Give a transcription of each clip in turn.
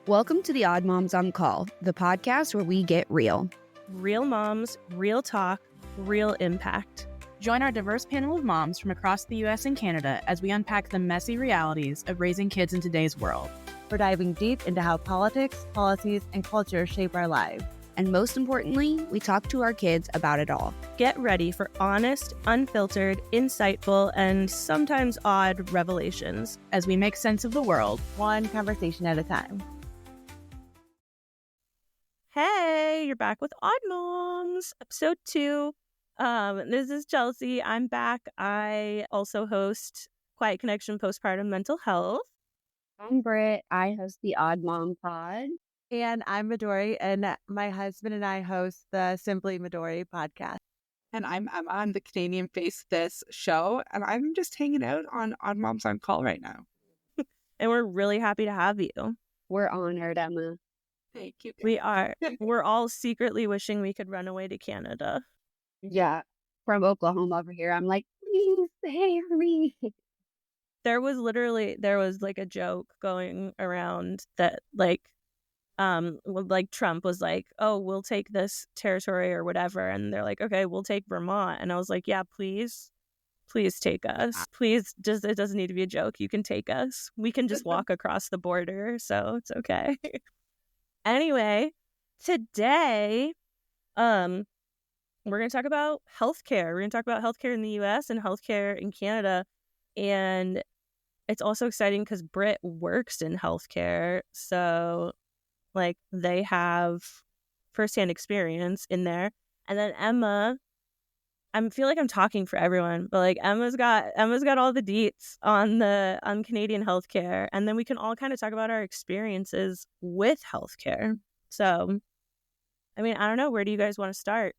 Welcome to the Odd Moms on Call, the podcast where we get real. Real moms, real talk, real impact. Join our diverse panel of moms from across the U.S. and Canada as we unpack the messy realities of raising kids in today's world. We're diving deep into how politics, policies, and culture shape our lives. And most importantly, we talk to our kids about it all. Get ready for honest, unfiltered, insightful, and sometimes odd revelations as we make sense of the world, one conversation at a time. Hey, you're back with Odd Moms, episode 2. This is Chelsea. I'm back. I also host Quiet Connection Postpartum Mental Health. I'm Britt. I host the Odd Mom Pod. And I'm Midori, and my husband and I host the Simply Midori podcast. And I'm on the Canadian Face This show, and I'm just hanging out on Odd Moms on Call right now. And we're really happy to have you. We're honored, Emma. Thank you. We are. We're all secretly wishing we could run away to Canada. Yeah, from Oklahoma over here. I'm like, please save me. There was like a joke going around that Trump was like, oh, we'll take this territory or whatever. And they're like, okay, we'll take Vermont. And I was like, yeah, please take us. Please, it doesn't need to be a joke. You can take us. We can just walk across the border. So it's okay. Anyway, today, we're going to talk about healthcare. We're going to talk about healthcare in the U.S. and healthcare in Canada. And it's also exciting because Britt works in healthcare. So, they have firsthand experience in there. And then Emma, I feel like I'm talking for everyone, but Emma's got all the deets on Canadian healthcare, and then we can all kind of talk about our experiences with healthcare. So, I don't know, where do you guys want to start?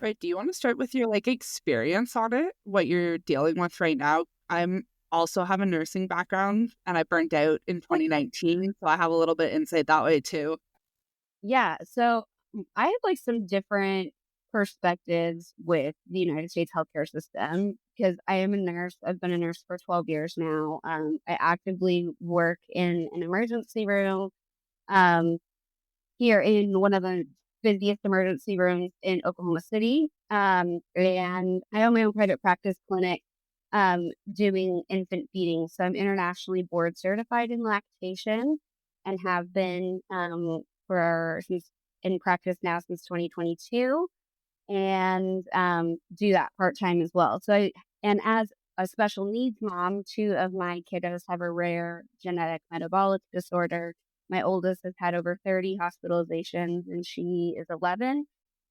Right, do you want to start with your experience on it, what you're dealing with right now? I'm also have a nursing background, and I burnt out in 2019, so I have a little bit insight that way too. Yeah, so I have some different perspectives with the United States healthcare system because I am a nurse. I've been a nurse for 12 years now. I actively work in an emergency room here in one of the busiest emergency rooms in Oklahoma City. And I own my own private practice clinic doing infant feeding. So I'm internationally board certified in lactation and have been in practice now since 2022. And do that part-time as well. And as a special needs mom, 2 of my kiddos have a rare genetic metabolic disorder. My oldest has had over 30 hospitalizations, and she is 11.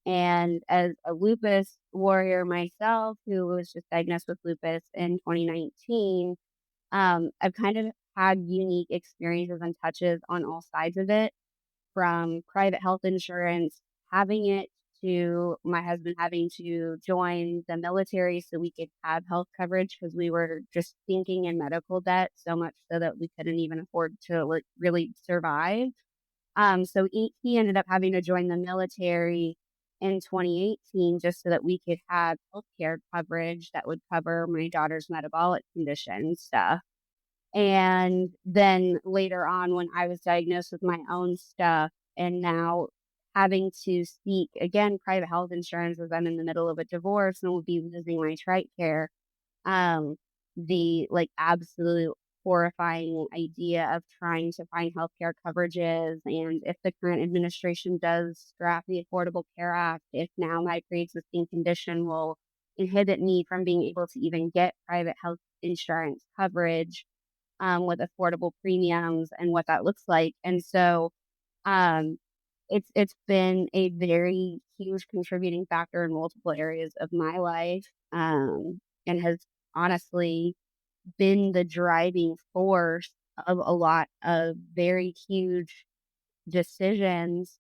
And as a lupus warrior myself, who was just diagnosed with lupus in 2019, I've kind of had unique experiences and touches on all sides of it, from private health insurance, having it, to my husband having to join the military so we could have health coverage because we were just sinking in medical debt so much so that we couldn't even afford to really survive. So he ended up having to join the military in 2018 just so that we could have healthcare coverage that would cover my daughter's metabolic condition stuff. And then later on, when I was diagnosed with my own stuff and now having to seek, again, private health insurance as I'm in the middle of a divorce and will be losing my TRICARE, the absolute horrifying idea of trying to find healthcare coverages. And if the current administration does scrap the Affordable Care Act, if now my pre-existing condition will inhibit me from being able to even get private health insurance coverage with affordable premiums and what that looks like. And so, it's been a very huge contributing factor in multiple areas of my life, and has honestly been the driving force of a lot of very huge decisions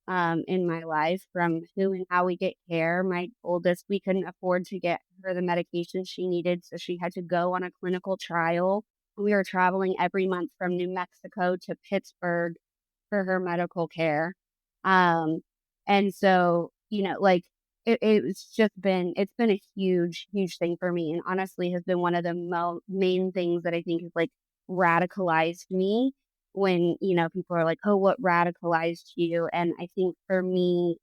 in my life, from who and how we get care. My oldest, we couldn't afford to get her the medication she needed, so she had to go on a clinical trial. We were traveling every month from New Mexico to Pittsburgh for her medical care. And so, it's been a huge, huge thing for me, and honestly has been one of the main things that I think has radicalized me when, people are like, "Oh, what radicalized you?" And I think for me,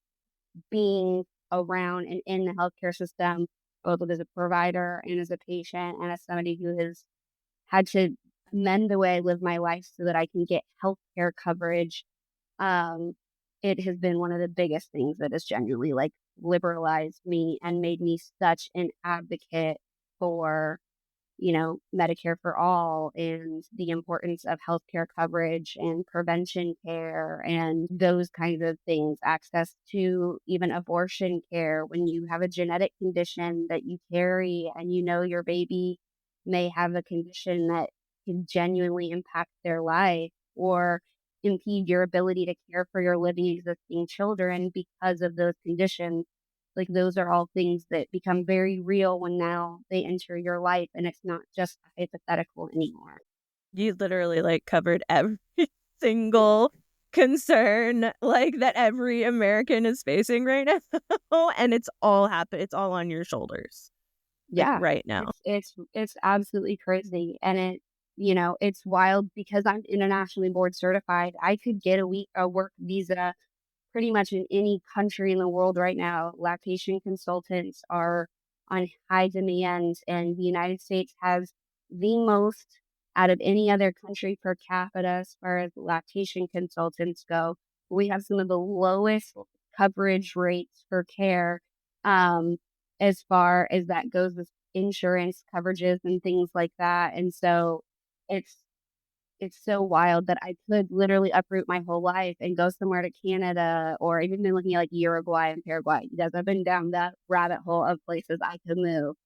being around and in the healthcare system, both as a provider and as a patient and as somebody who has had to mend the way I live my life so that I can get healthcare coverage, um, it has been one of the biggest things that has genuinely, like, liberalized me and made me such an advocate for, Medicare for all and the importance of healthcare coverage and prevention care and those kinds of things, access to even abortion care when you have a genetic condition that you carry and your baby may have a condition that can genuinely impact their life or impede your ability to care for your living existing children because of those conditions. Like, those are all things that become very real when now they enter your life, and it's not just hypothetical anymore. You literally like covered every single concern like that every American is facing right now. And it's all it's all on your shoulders. Like Yeah, right now. it's absolutely crazy, and it's wild because I'm internationally board certified. I could get a work visa pretty much in any country in the world right now. Lactation consultants are on high demand, and the United States has the most out of any other country per capita as far as lactation consultants go. We have some of the lowest coverage rates for care, um, as far as that goes with insurance coverages and things like that. And so it's it's so wild that I could literally uproot my whole life and go somewhere to Canada or even been looking at like Uruguay and Paraguay. You guys, I've been down that rabbit hole of places I could move.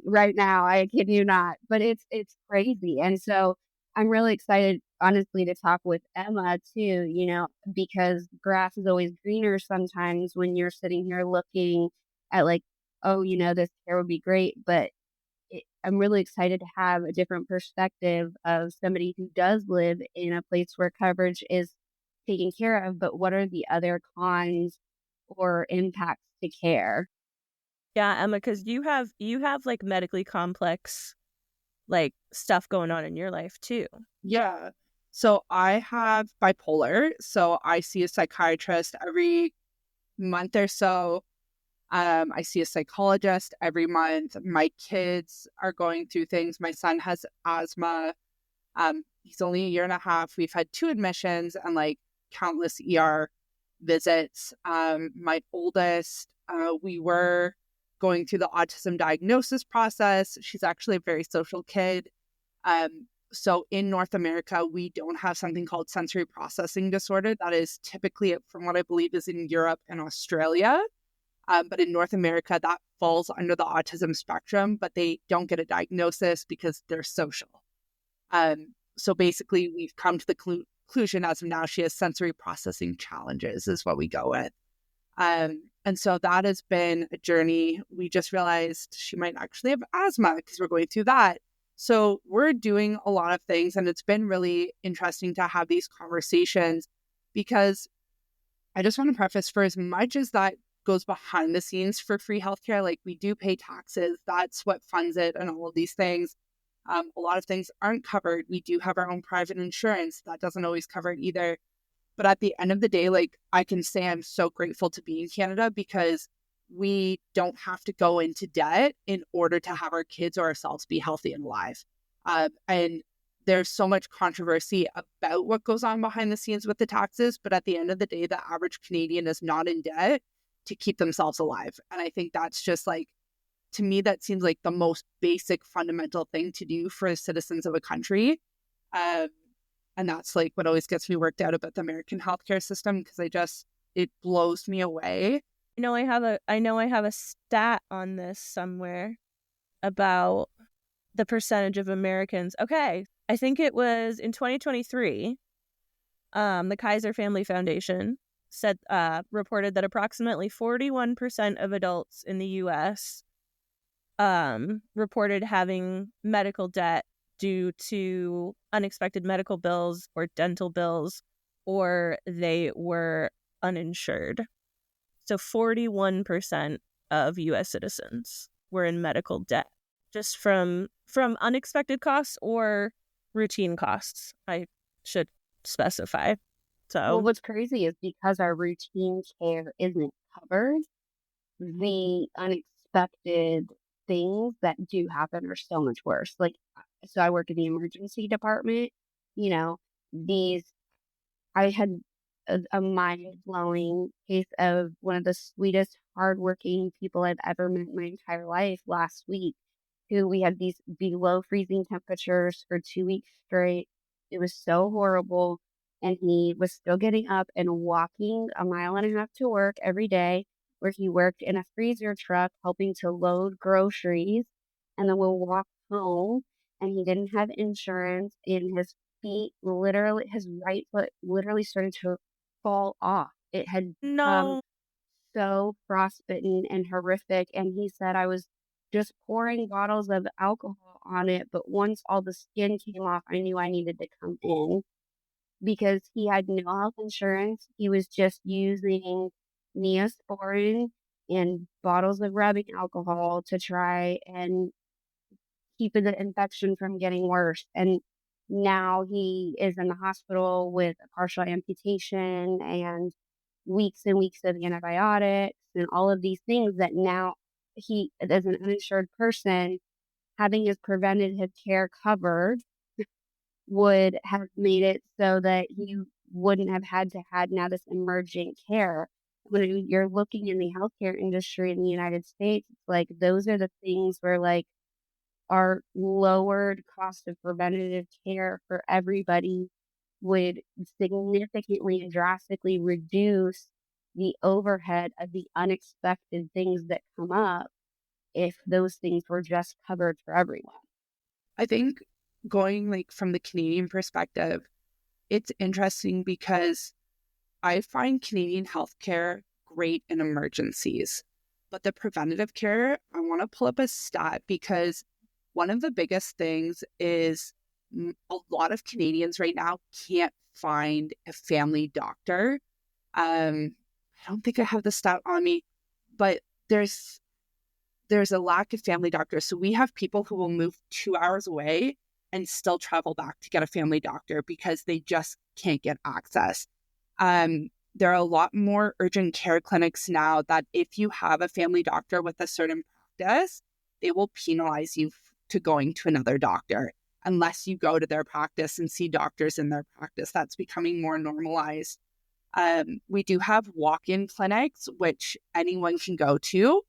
Right now, I kid you not, but it's crazy. And so I'm really excited, honestly, to talk with Emma too, because grass is always greener sometimes when you're sitting here looking at like, oh, this care would be great, but I'm really excited to have a different perspective of somebody who does live in a place where coverage is taken care of, but what are the other cons or impacts to care? Yeah, Emma, because you have like medically complex like stuff going on in your life too. Yeah. So I have bipolar. So I see a psychiatrist every month or so. I see a psychologist every month. My kids are going through things. My son has asthma. He's only a year and a half. We've had 2 admissions and like countless ER visits. My oldest, we were going through the autism diagnosis process. She's actually a very social kid. So in North America, we don't have something called sensory processing disorder. That is typically, from what I believe, is in Europe and Australia. But in North America, that falls under the autism spectrum, but they don't get a diagnosis because they're social. So basically, we've come to the conclusion as of now, she has sensory processing challenges is what we go with. And so that has been a journey. We just realized she might actually have asthma because we're going through that. So we're doing a lot of things, and it's been really interesting to have these conversations because I just want to preface, for as much as that goes behind the scenes for free healthcare, like we do pay taxes, that's what funds it and all of these things. A lot of things aren't covered. We do have our own private insurance. That doesn't always cover it either. But at the end of the day, like I can say I'm so grateful to be in Canada because we don't have to go into debt in order to have our kids or ourselves be healthy and alive. And there's so much controversy about what goes on behind the scenes with the taxes. But at the end of the day, the average Canadian is not in debt to keep themselves alive. And I think that's just like, to me, that seems like the most basic fundamental thing to do for citizens of a country. And that's like what always gets me worked out about the American healthcare system because it blows me away. I have a stat on this somewhere about the percentage of Americans. Okay, I think it was in 2023. The Kaiser Family Foundation reported that approximately 41% of adults in the U.S. Reported having medical debt due to unexpected medical bills or dental bills, or they were uninsured. So 41% of U.S. citizens were in medical debt just from unexpected costs or routine costs. I should specify. Well, So what's crazy is because our routine care isn't covered, the unexpected things that do happen are so much worse. Like, so I work in the emergency department. You know, these I had a mind-blowing case of one of the sweetest, hardworking people I've ever met in my entire life last week, who we had these below freezing temperatures for 2 weeks straight. It was so horrible, and he was still getting up and walking a mile and a half to work every day, where he worked in a freezer truck helping to load groceries, and then we'll walk home, and he didn't have insurance, and his right foot literally started to fall off. It had become no, so frostbitten and horrific, and he said I was just pouring bottles of alcohol on it, but once all the skin came off, I knew I needed to come in because he had no health insurance. He was just using Neosporin and bottles of rubbing alcohol to try and keeping the infection from getting worse. And now he is in the hospital with a partial amputation and weeks and weeks of antibiotics and all of these things that now he, as an uninsured person, having his preventative care covered would have made it so that he wouldn't have had to had now this emergent care. When you're looking in the healthcare industry in the United States, it's like those are the things where like our lowered cost of preventative care for everybody would significantly and drastically reduce the overhead of the unexpected things that come up if those things were just covered for everyone. I think going like from the Canadian perspective, it's interesting because I find Canadian healthcare great in emergencies, but the preventative care, I want to pull up a stat because one of the biggest things is a lot of Canadians right now can't find a family doctor. I don't think I have the stat on me, but there's a lack of family doctors. So we have people who will move 2 hours away and still travel back to get a family doctor because they just can't get access. There are a lot more urgent care clinics now that if you have a family doctor with a certain practice, they will penalize you to going to another doctor unless you go to their practice and see doctors in their practice. That's becoming more normalized. We do have walk-in clinics, which anyone can go to.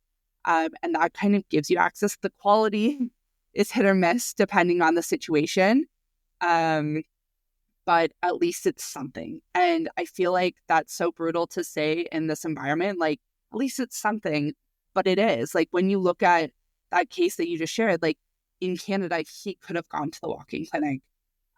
And that kind of gives you access. The quality is hit or miss depending on the situation. But at least it's something. And I feel like that's so brutal to say in this environment. Like, at least it's something, but it is. Like, when you look at that case that you just shared, like in Canada, he could have gone to the walk-in clinic.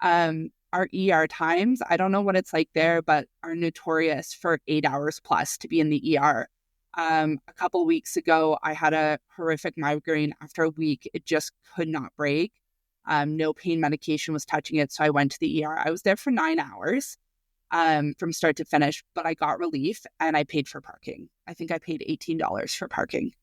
Our ER times, I don't know what it's like there, but are notorious for 8 hours plus to be in the ER. A couple weeks ago, I had a horrific migraine. After a week, it just could not break. No pain medication was touching it, so I went to the ER. I was there for 9 hours from start to finish, but I got relief and I paid for parking. I think I paid $18 for parking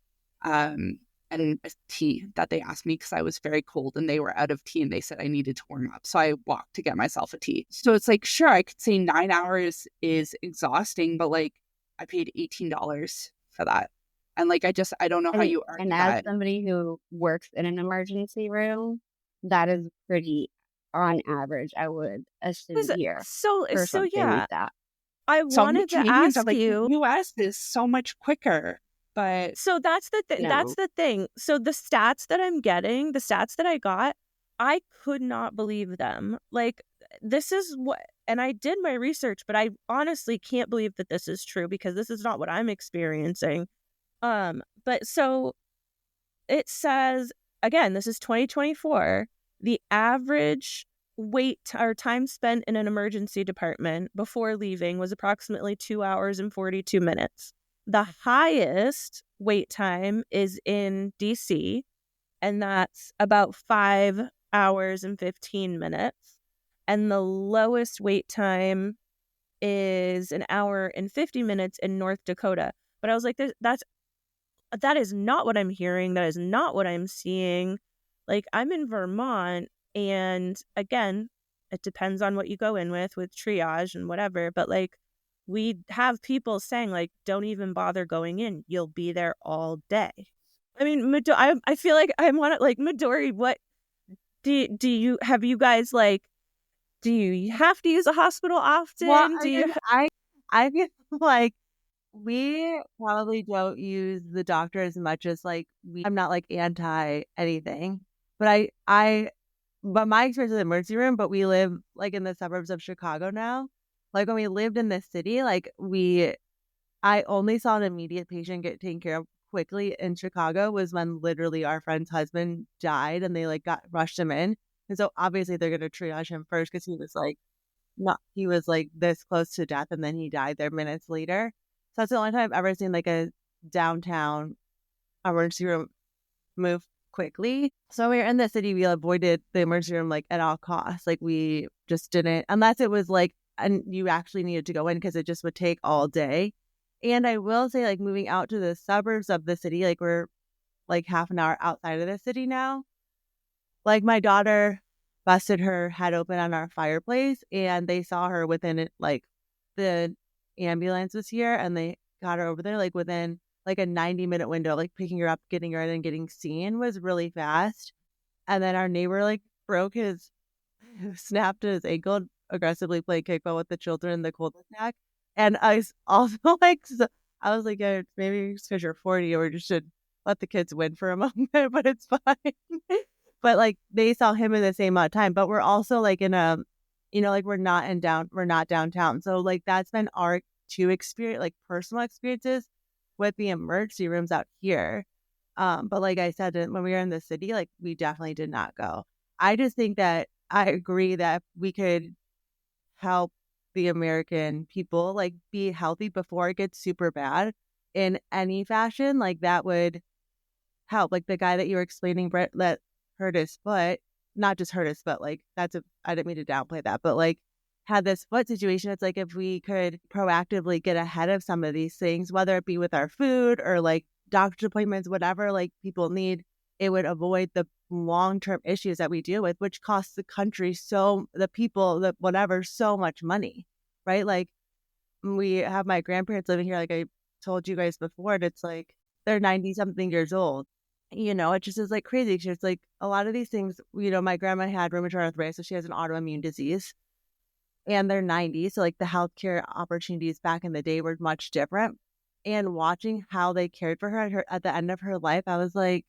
and a tea that they asked me because I was very cold and they were out of tea and they said I needed to warm up. So I walked to get myself a tea. So it's like, sure, I could say 9 hours is exhausting, but like I paid $18 for that. And like, I don't know how you argue And as that. somebody who works in an emergency room, that is pretty on average, I would assume here for so something yeah, like that. I So many wanted to Canadians are ask like, the you. US is so much quicker. But So that's the that's No. the thing. So the stats that I'm getting, the stats that I got, I could not believe them. Like, this is what, and I did my research, but I honestly can't believe that this is true because this is not what I'm experiencing. But so it says, again, this is 2024, the average or time spent in an emergency department before leaving was approximately 2 hours and 42 minutes. The highest wait time is in DC, and that's about 5 hours and 15 minutes. And the lowest wait time is an hour and 50 minutes in North Dakota. But I was like, that is not what I'm hearing. That is not what I'm seeing. Like, I'm in Vermont, and again, it depends on what you go in with triage and whatever. But like, we have people saying like, don't even bother going in. You'll be there all day. I mean, I feel like I want to like Midori. What do you have you guys like? Do you have to use a hospital often? Well, Do you? I feel like we probably don't use the doctor as much as like I'm not like anti anything, but but my experience is the emergency room, but we live like in the suburbs of Chicago now. Like when we lived in the city, I only saw an immediate patient get taken care of quickly in Chicago was when literally our friend's husband died and they like got rushed him in. And so obviously they're going to triage him first because he was like this close to death and then he died there minutes later. So that's the only time I've ever seen like a downtown emergency room move quickly. So we were in the city, we avoided the emergency room like at all costs. Like we just didn't, unless it was like, and you actually needed to go in because it just would take all day. And I will say like moving out to the suburbs of the city, like we're like half an hour outside of the city now. Like my daughter busted her head open on our fireplace and they saw her within it, like the ambulance was here and they got her over there like within like a 90-minute window, like picking her up, getting her in and getting seen was really fast. And then our neighbor like snapped his ankle, aggressively playing kickball with the children in the cul-de-sac. And I was also like, I was like, yeah, maybe it's because you're 40 or just should let the kids win for a moment, but it's fine. But like they saw him in the same amount of time, but we're also like in a, like we're not downtown. So like that's been our two experience, like personal experiences with the emergency rooms out here. But like I said, when we were in the city, like we definitely did not go. I just think that I agree that we could help the American people like be healthy before it gets super bad in any fashion. Like that would help. Like the guy that you were explaining, Brett, that hurt his foot, not just hurt his foot, like I didn't mean to downplay that, but like had this foot situation. It's like if we could proactively get ahead of some of these things, whether it be with our food or like doctor's appointments, whatever like people need, it would avoid the long-term issues that we deal with, which costs the country the people, whatever, so much money, right? Like we have my grandparents living here, like I told you guys before, and it's like they're 90 something years old. It just is like crazy. It's like a lot of these things, my grandma had rheumatoid arthritis, so she has an autoimmune disease and they're 90. So like the healthcare opportunities back in the day were much different. And watching how they cared for her at the end of her life, I was like,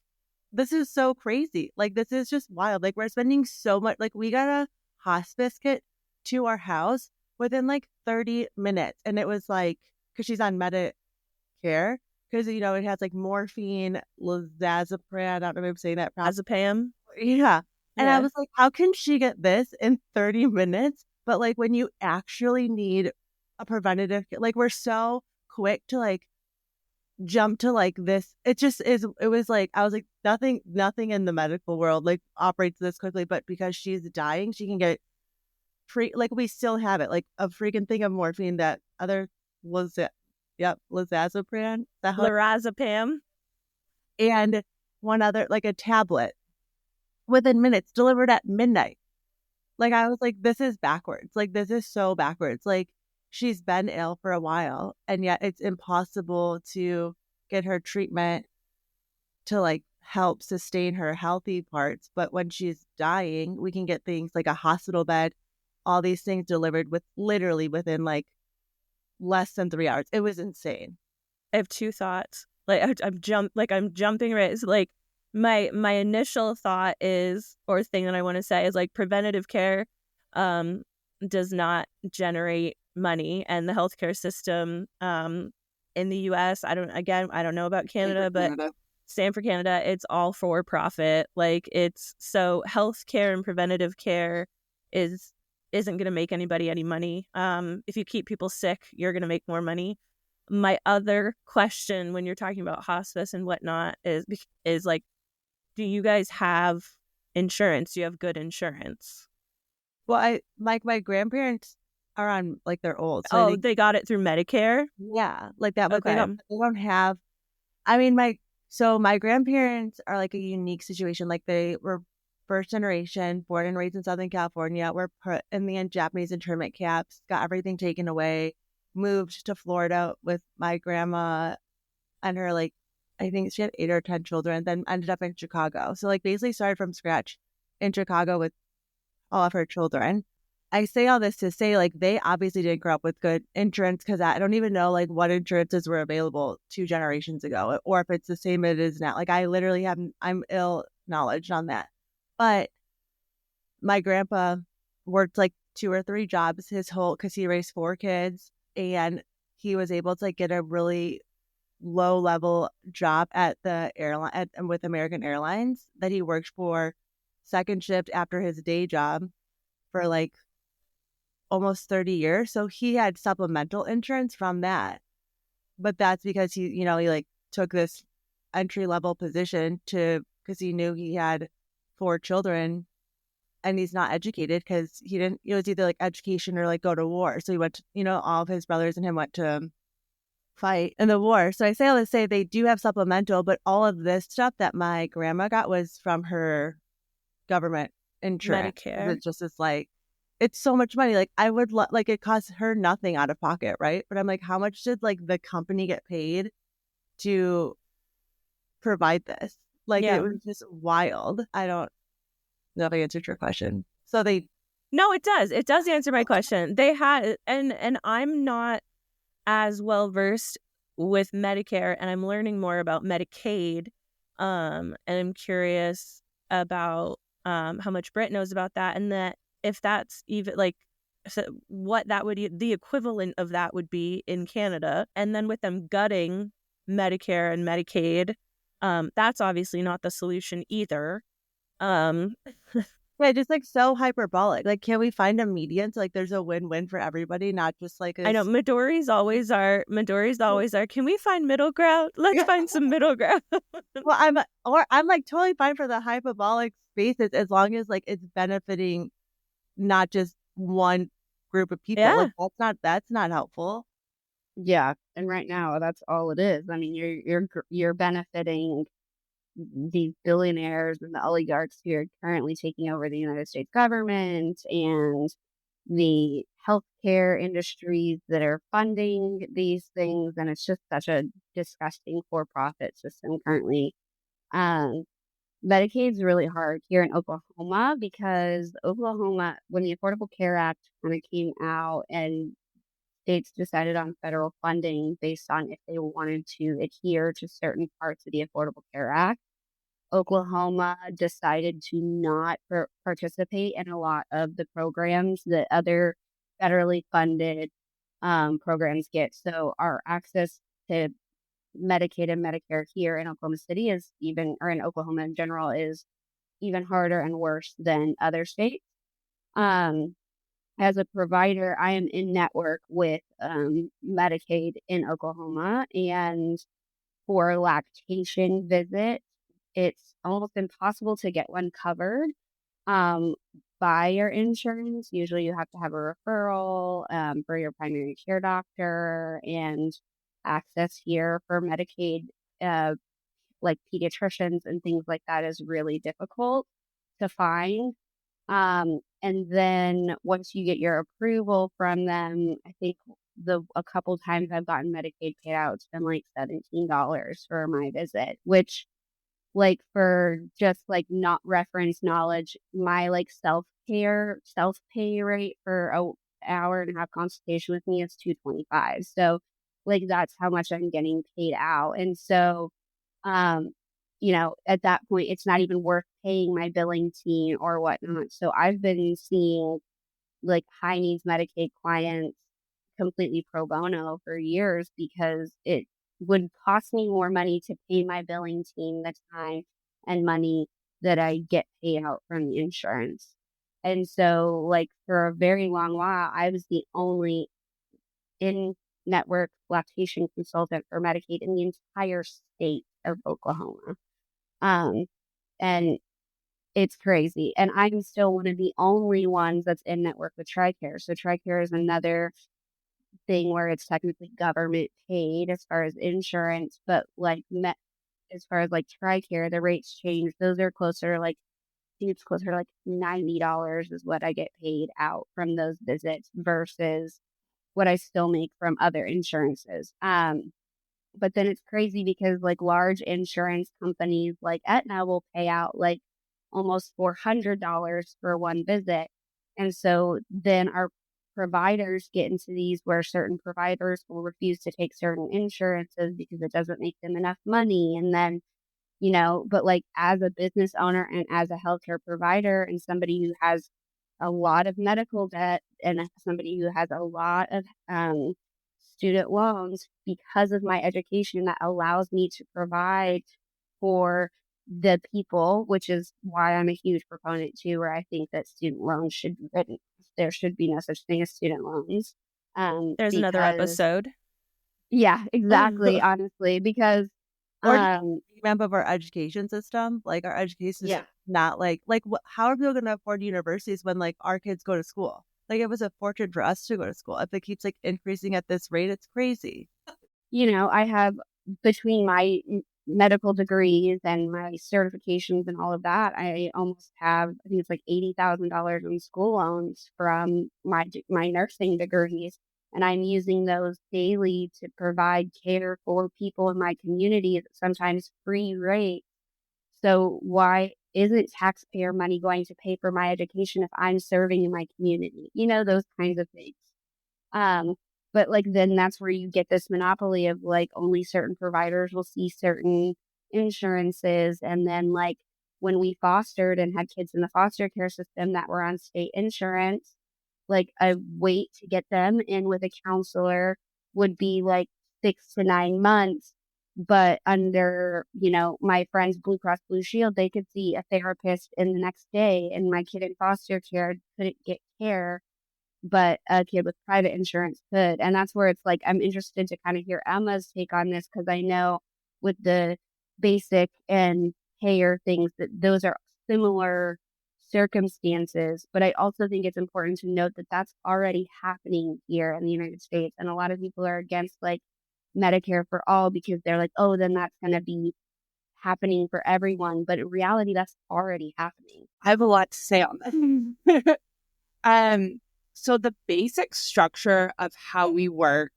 this is so crazy. Like, this is just wild. Like, we're spending so much. Like, we got a hospice kit to our house within like 30 minutes. And it was like, because she's on Medicare, because, it has like morphine, lizazepam. I don't know if I'm saying that. Azepam. Yeah. And Yeah. I was like, how can she get this in 30 minutes? But like, when you actually need a preventative, like, we're so quick to like jump to like this. It just is. It was like, I was like, nothing in the medical world like operates this quickly, but because she's dying, she can get free. Like we still have it, like a freaking thing of morphine that other was it. Yep. Lizazepam. Lorazepam. And one other, like a tablet within minutes delivered at midnight. Like I was like, this is backwards. Like this is so backwards. Like she's been ill for a while and yet it's impossible to get her treatment to like help sustain her healthy parts. But when she's dying, we can get things like a hospital bed, all these things delivered literally within like less than 3 hours. It was insane. I have two thoughts. Like I'm jumping right. It's like my initial thought is, or thing that I want to say is like preventative care does not generate money, and the healthcare system in the US, I don't know about Canada, but stand for Canada, it's all for profit. Like it's so healthcare and preventative care isn't going to make anybody any money. If you keep people sick, you're going to make more money. My other question when you're talking about hospice and whatnot is like, do you guys have insurance? Do you have good insurance? Well, my grandparents are on like they're old. So they got it through Medicare? Yeah, like that. But okay. they don't have. I mean, my grandparents are like a unique situation. Like they were first generation, born and raised in Southern California. We're put in the Japanese internment camps, got everything taken away, moved to Florida with my grandma and her, like, I think she had 8 or 10 children, then ended up in Chicago. So, like, basically started from scratch in Chicago with all of her children. I say all this to say, like, they obviously didn't grow up with good insurance because I don't even know, like, what insurances were available 2 generations ago or if it's the same it is now. Like, I literally I'm ill knowledge on that. But my grandpa worked like 2 or 3 jobs because he raised 4 kids, and he was able to, like, get a really low level job at the airline with American Airlines that he worked for second shift after his day job for like almost 30 years. So he had supplemental insurance from that. But that's because he like took this entry level position because he knew he had 4 children and he's not educated because he didn't, it was either like education or like go to war. So he went to, all of his brothers and him went to fight in the war. So I say all to say they do have supplemental, but all of this stuff that my grandma got was from her government insurance. Medicare. It's just, it's like, it's so much money. Like, I would like, it costs her nothing out of pocket, right? But I'm like, how much did like the company get paid to provide this? Like, Yeah. it was just wild. I don't know if I answered your question. So No, it does. It does answer my question. They had, and I'm not as well versed with Medicare, and I'm learning more about Medicaid. And I'm curious about how much Britt knows about that, and that if that's even like what that would the equivalent of that would be in Canada. And then with them gutting Medicare and Medicaid, that's obviously not the solution either. yeah, just like so hyperbolic. Like, can we find a median? So like there's a win-win for everybody, not just like I know Midori's always are. Can we find middle ground? Let's find some middle ground. Well, I'm like totally fine for the hyperbolic spaces as long as like it's benefiting not just one group of people. Yeah. Like that's not helpful. Yeah, and right now that's all it is. I mean, you're benefiting these billionaires and the oligarchs who are currently taking over the United States government and the healthcare industries that are funding these things, and it's just such a disgusting for-profit system currently. Um, Medicaid's really hard here in Oklahoma because Oklahoma, when the Affordable Care Act kind of came out and states decided on federal funding based on if they wanted to adhere to certain parts of the Affordable Care Act, Oklahoma decided to not participate in a lot of the programs that other federally funded programs get. So our access to Medicaid and Medicare here in Oklahoma City or in Oklahoma in general, is even harder and worse than other states. As a provider, I am in network with Medicaid in Oklahoma, and for lactation visits, it's almost impossible to get one covered um, by your insurance. Usually you have to have a referral for your primary care doctor, and access here for Medicaid, uh, like pediatricians and things like that, is really difficult to find. And then once you get your approval from them, I think a couple times I've gotten Medicaid paid out, it's been like $17 for my visit, which, like, for just like not reference knowledge, my like self pay rate for a hour and a half consultation with me is $225. So like that's how much I'm getting paid out. And so um, at that point, it's not even worth paying my billing team or whatnot. So I've been seeing like high needs Medicaid clients completely pro bono for years because it would cost me more money to pay my billing team the time and money that I get paid out from the insurance. And so, like, for a very long while, I was the only in network lactation consultant for Medicaid in the entire state of Oklahoma. Um, and it's crazy. And I'm still one of the only ones that's in network with TRICARE. So TRICARE is another thing where it's technically government paid as far as insurance, but like as far as like TRICARE, the rates change. Those are closer to like think it's closer to like $90 is what I get paid out from those visits versus what I still make from other insurances. But then it's crazy because like large insurance companies like Aetna will pay out like almost $400 for one visit. And so then our providers get into these where certain providers will refuse to take certain insurances because it doesn't make them enough money. And then, but like as a business owner and as a healthcare provider and somebody who has a lot of medical debt and somebody who has a lot of student loans because of my education that allows me to provide for the people, which is why I'm a huge proponent too, where I think that student loans should be written. There should be no such thing as student loans. There's another Because episode. yeah, exactly. Honestly, because Or remember of our education system, like our education yeah, system, not like what, how are people going to afford universities when like our kids go to school? Like it was a fortune for us to go to school. If it keeps like increasing at this rate, it's crazy. I have between my medical degrees and my certifications and all of that, I almost have, I think it's like $80,000 in school loans from my nursing degrees. And I'm using those daily to provide care for people in my community at sometimes free rate. So why isn't taxpayer money going to pay for my education if I'm serving in my community? Those kinds of things. Um, but like then that's where you get this monopoly of like only certain providers will see certain insurances. And then like when we fostered and had kids in the foster care system that were on state insurance, like a wait to get them in with a counselor would be like 6 to 9 months. But under, my friend's Blue Cross Blue Shield, they could see a therapist in the next day. And my kid in foster care couldn't get care, but a kid with private insurance could. And that's where it's like, I'm interested to kind of hear Emma's take on this because I know with the basic and payer things that those are similar circumstances. But I also think it's important to note that that's already happening here in the United States. And a lot of people are against like Medicare for all because they're like, oh, then that's going to be happening for everyone. But in reality, that's already happening. I have a lot to say on this. So the basic structure of how we work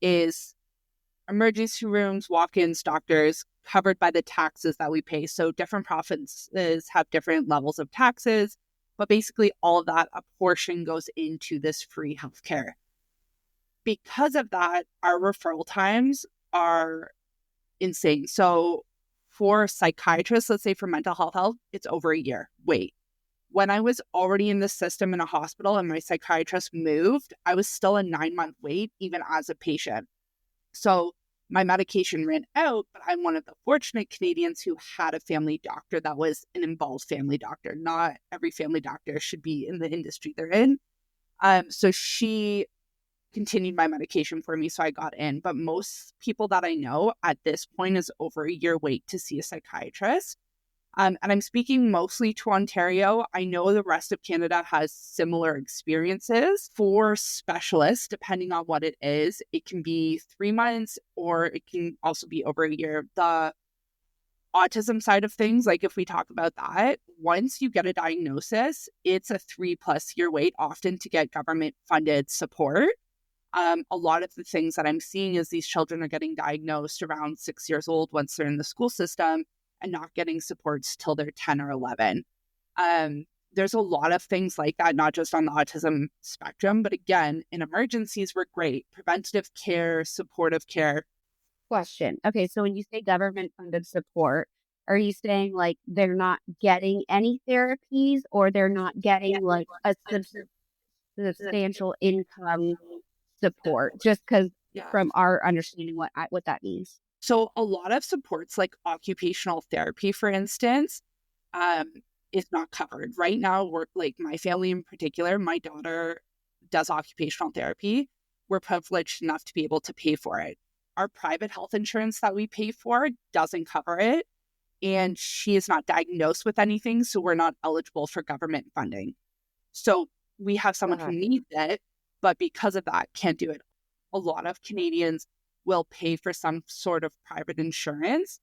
is emergency rooms, walk-ins, doctors covered by the taxes that we pay. So different provinces have different levels of taxes, but basically all of that, a portion goes into this free healthcare. Because of that, our referral times are insane. So for psychiatrists, let's say for mental health, it's over a year. Wait. When I was already in the system in a hospital and my psychiatrist moved, I was still a 9-month wait, even as a patient. So my medication ran out, but I'm one of the fortunate Canadians who had a family doctor that was an involved family doctor. Not every family doctor should be in the industry they're in. So she continued my medication for me, so I got in. But most people that I know at this point is over a year wait to see a psychiatrist. And I'm speaking mostly to Ontario. I know the rest of Canada has similar experiences. For specialists, depending on what it is, it can be 3 months or it can also be over a year. The autism side of things, like if we talk about that, once you get a diagnosis, it's a 3+ year wait often to get government funded support. A lot of the things that I'm seeing is these children are getting diagnosed around 6 years old once they're in the school system and not getting supports till they're 10 or 11. There's a lot of things like that, not just on the autism spectrum, but again, in emergencies, we're great. Preventative care, supportive care. Question. Okay, so when you say government funded support, are you saying like they're not getting any therapies or they're not getting like a substantial income support? Just because from our understanding what that means. So a lot of supports like occupational therapy, for instance, is not covered. Right now, we're like my family in particular, my daughter does occupational therapy. We're privileged enough to be able to pay for it. Our private health insurance that we pay for doesn't cover it. And she is not diagnosed with anything, so we're not eligible for government funding. So we have someone who needs it, but because of that, can't do it. A lot of Canadians will pay for some sort of private insurance.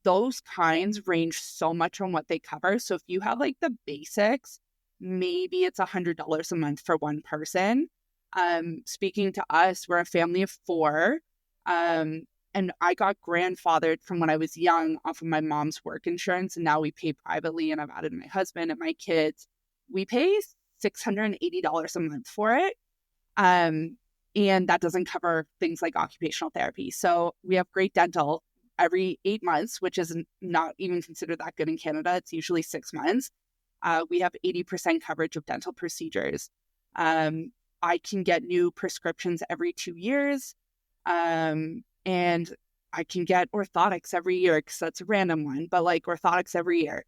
those kinds range so much on what they cover. So if you have like the basics, maybe it's $100 a month for one person. Speaking to us, we're a family of four. And I got grandfathered from when I was young off of my mom's work insurance. And now we pay privately, and I've added my husband and my kids. We pay $680 a month for it. And that doesn't cover things like occupational therapy. So we have great dental every 8 months, which is not even considered that good in Canada. It's usually 6 months. We have 80% coverage of dental procedures. I can get new prescriptions every 2 years. And I can get orthotics every year because that's a random one, but like orthotics every year.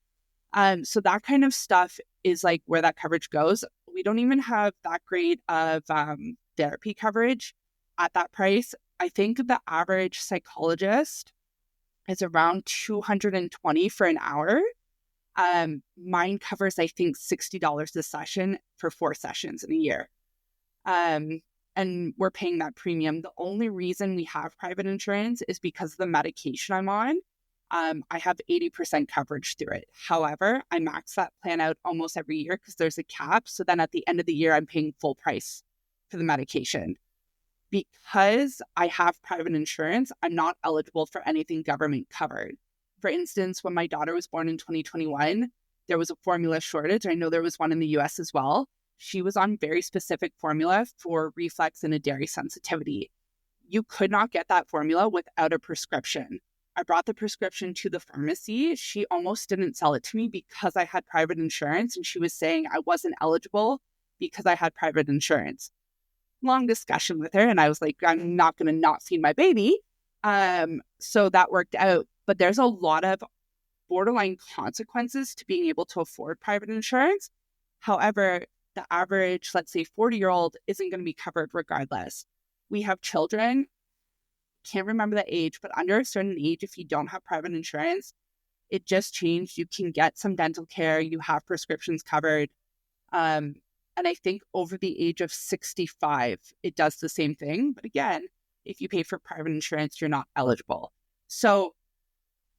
So that kind of stuff is like where that coverage goes. We don't even have that great of therapy coverage at that price. I think the average psychologist is around $220 for an hour. Mine covers, I think, $60 a session for 4 sessions in a year. And we're paying that premium. The only reason we have private insurance is because of the medication I'm on. I have 80% coverage through it. However, I max that plan out almost every year because there's a cap. So then at the end of the year, I'm paying full price for the medication. Because I have private insurance, I'm not eligible for anything government covered. For instance, when my daughter was born in 2021, there was a formula shortage. I know there was one in the US as well. She was on very specific formula for reflux and a dairy sensitivity. You could not get that formula without a prescription. I brought the prescription to the pharmacy. She almost didn't sell it to me because I had private insurance, and she was saying I wasn't eligible because I had private insurance. Long discussion with her, and I was like, I'm not going to not feed my baby. So that worked out. But there's a lot of borderline consequences to being able to afford private insurance. However, the average, let's say 40-year-old isn't going to be covered regardless. We have children, can't remember the age, but under a certain age, if you don't have private insurance, it just changed. You can get some dental care. You have prescriptions covered. And I think over the age of 65, it does the same thing. But again, if you pay for private insurance, you're not eligible. So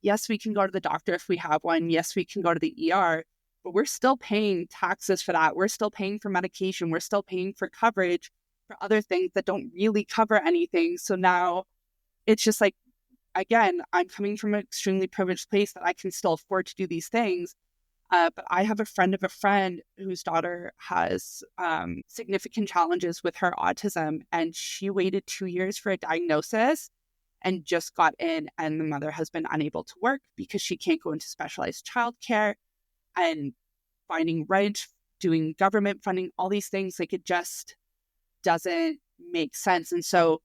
yes, we can go to the doctor if we have one. Yes, we can go to the ER, but we're still paying taxes for that. We're still paying for medication. We're still paying for coverage for other things that don't really cover anything. So now it's just like, again, I'm coming from an extremely privileged place that I can still afford to do these things. But I have a friend of a friend whose daughter has significant challenges with her autism, and she waited 2 years for a diagnosis and just got in, and the mother has been unable to work because she can't go into specialized childcare, and finding rent, doing government funding, all these things, like it just doesn't make sense. And so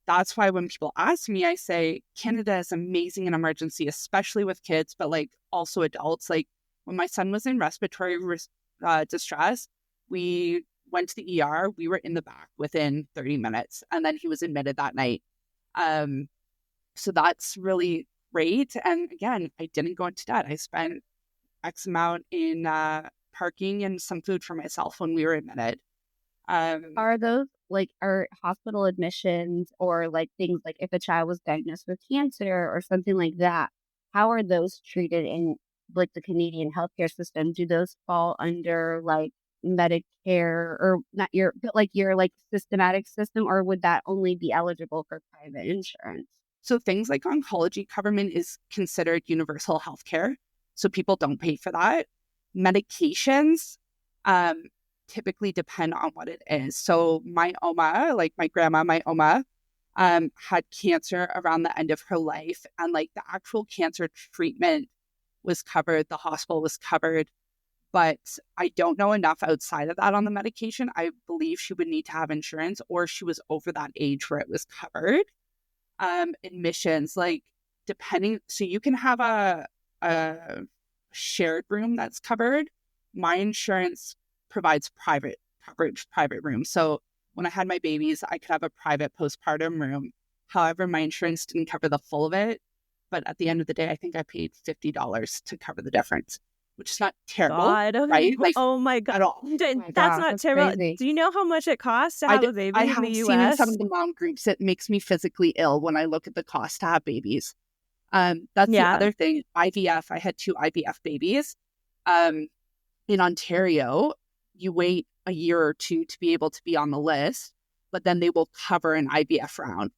that's why when people ask me, I say Canada is amazing in emergency, especially with kids, but like also adults. Like when my son was in respiratory distress, we went to the ER. We were in the back within 30 minutes, and then he was admitted that night. So that's really great. And again, I didn't go into debt. I spent X amount in parking and some food for myself when we were admitted. Are those are hospital admissions or like things like if a child was diagnosed with cancer or something like that, how are those treated in like the Canadian healthcare system? Do those fall under like Medicare or not but like your like systematic system, or would that only be eligible for private insurance? So things like oncology coverage is considered universal healthcare. So people don't pay for that. Medications typically depend on what it is. So my Oma, like my grandma, my Oma, had cancer around the end of her life. And like the actual cancer treatment was covered. The hospital was covered. But I don't know enough outside of that on the medication. I believe she would need to have insurance, or she was over that age where it was covered. Admissions, like depending, so you can have a shared room that's covered. My insurance provides private coverage, private room. So when I had my babies, I could have a private postpartum room. However, my insurance didn't cover the full of it. But at the end of the day, I think I paid $50 to cover the difference, which is not terrible, God. right? Like, Oh my God. at all. Oh my That's gosh, not that's terrible. crazy. Do you know how much it costs to have a baby I in have the seen in US? some of the mom groups, it makes me physically ill when I look at the cost to have babies. That's the Yeah. other thing. IVF, I had 2 IVF babies. Um, in Ontario, you wait a year or 2 to be able to be on the list, but then they will cover an IVF round.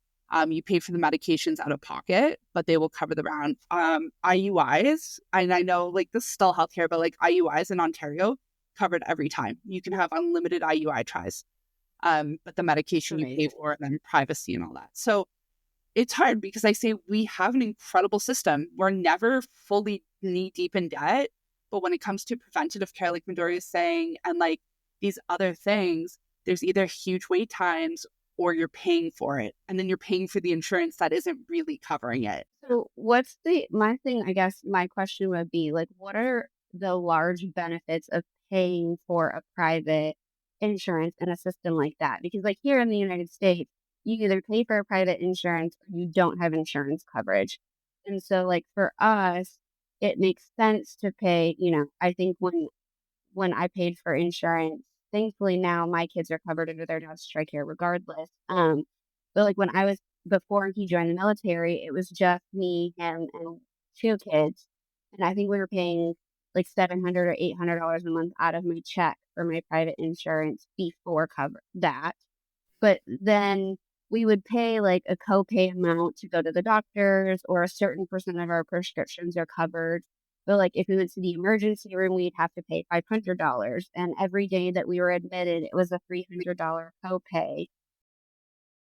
You pay for the medications out of pocket, but they will cover the round. IUIs, and I know like this is still healthcare, but like IUIs in Ontario covered every time. You can have unlimited IUI tries, but the medication you pay for and then privacy and all that. So it's hard because I say we have an incredible system. We're never fully knee deep in debt. But when it comes to preventative care, like Midori is saying, and like these other things, there's either huge wait times or you're paying for it. And then you're paying for the insurance that isn't really covering it. So my thing, I guess my question would be like, what are the large benefits of paying for a private insurance in a system like that? Because like here in the United States, you either pay for a private insurance or you don't have insurance coverage. And so like for us, it makes sense to pay, I think when I paid for insurance, thankfully now my kids are covered under their dad's TRICARE regardless. But like when I was before he joined the military, it was just me, him, and 2 kids, and I think we were paying like $700 or $800 a month out of my check for my private insurance before cover that. But then we would pay like a copay amount to go to the doctors, or a certain percent of our prescriptions are covered. But like if we went to the emergency room, we'd have to pay $500. And every day that we were admitted, it was a $300 copay.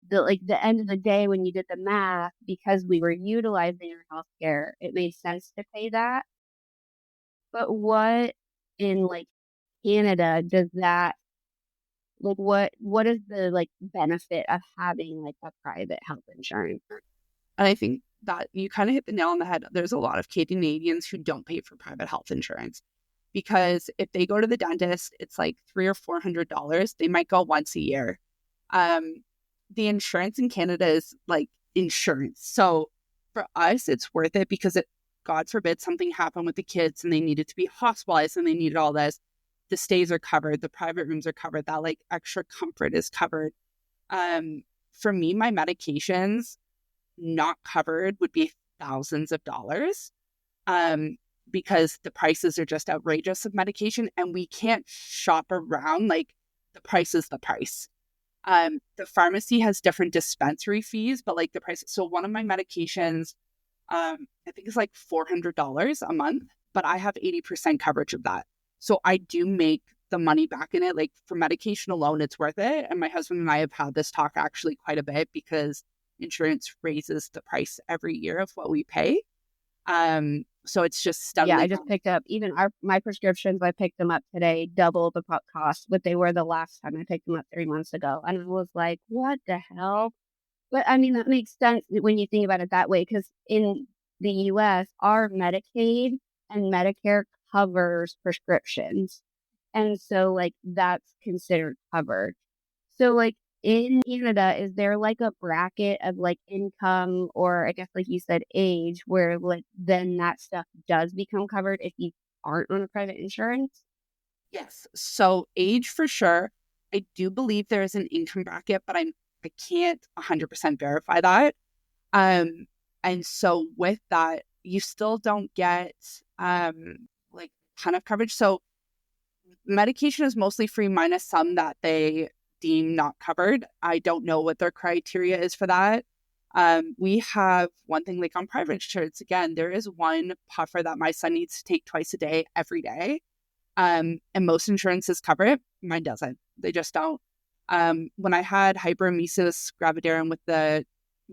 The end of the day, when you did the math, because we were utilizing our healthcare, it made sense to pay that. But what in like Canada does that like what is the like benefit of having like a private health insurance? And I think that you kind of hit the nail on the head. There's a lot of Canadians who don't pay for private health insurance because if they go to the dentist, it's like $300 or $400. They might go once a year. The insurance in Canada is like insurance. So for us, it's worth it because God forbid something happened with the kids and they needed to be hospitalized and they needed all this. The stays are covered, the private rooms are covered, that like extra comfort is covered. For me, my medications not covered would be thousands of dollars, because the prices are just outrageous of medication and we can't shop around. Like the price is the price. The pharmacy has different dispensary fees, but like the price. So one of my medications, I think it's like $400 a month, but I have 80% coverage of that. So I do make the money back in it. Like for medication alone, it's worth it. And my husband and I have had this talk actually quite a bit because insurance raises the price every year of what we pay. So it's just steadily. Yeah, I just picked up even my prescriptions. I picked them up today, double the cost what they were the last time I picked them up 3 months ago, and I was like, "What the hell?" But I mean, that makes sense when you think about it that way, because in the U.S., our Medicaid and Medicare covers prescriptions, and so like that's considered covered. So like in Canada, is there like a bracket of like income, or I guess like you said, age, where like then that stuff does become covered if you aren't on a private insurance? Yes. So age for sure. I do believe there is an income bracket, but I can't 100% verify that. And so with that, you still don't get like ton of coverage. So medication is mostly free minus some that they deem not covered. I don't know what their criteria is for that. We have one thing like on private insurance, again, there is one puffer that my son needs to take twice a day, every day. And most insurances cover it. Mine doesn't. They just don't. When I had hyperemesis gravidarum